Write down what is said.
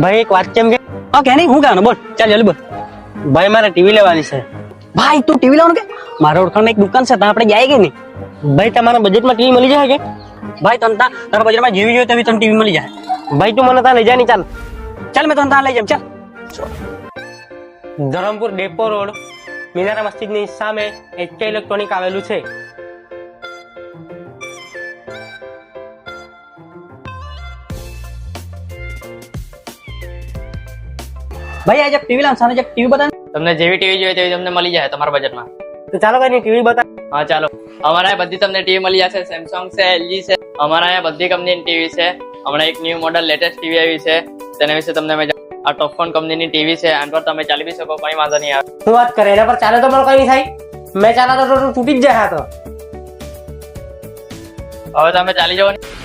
ભાઈ એક વાત કેમ કે કે નહીં હું કહેવાનું બોલ ચાલ જલ્દી બોલ. ભાઈ મારે ટીવી લેવાની છે. ભાઈ તું ટીવી લાવવાનું કે મારા ઓળખાણમાં એક દુકાન છે ત્યાં આપણે જાય કે નહીં? ભાઈ તમારા બજેટમાં ટીવી મળી જાય કે? ભાઈ તને તારા બજેટમાં જેવી જોઈએ તેવી તને ટીવી મળી જાય. ભાઈ તું મને ત્યાં લઈ જાય ને ચાલ. ચાલ મેં તને ત્યાં લઈ જામ ચાલ. ધરમપુર ડેપો રોડ મીનારા મસ્જિદની સામે HK ઇલેક્ટ્રોનિક આવેલું છે. ભાઈ આજે ટીવી લાવ સાને ટીવી બતાવ. તમને જેવી ટીવી જોઈએ તેવી તમને મળી જાય તમારા બજેટમાં. તો ચાલો કઈ ટીવી બતા. હા ચાલો, અમારા અહીંયા બધી તમને ટીવી મળી જશે. સેમસંગ છે, LG છે, અમારા અહીંયા બધી કંપનીની ટીવી છે. હમણાં એક ન્યુ મોડલ લેટેસ્ટ ટીવી આવી છે, તેના વિશે તમને આ ટોપફોન કંપનીની ટીવી છે. આન પર તમે ચાલી બી શકો, કઈ વાંધો નહીં આવે. શું વાત કરે, એના પર ચાલે તો પણ કઈ થાય. મેં ચાલા તો તૂટી જ જાય. હા તો હવે તમે ચાલી જવાની.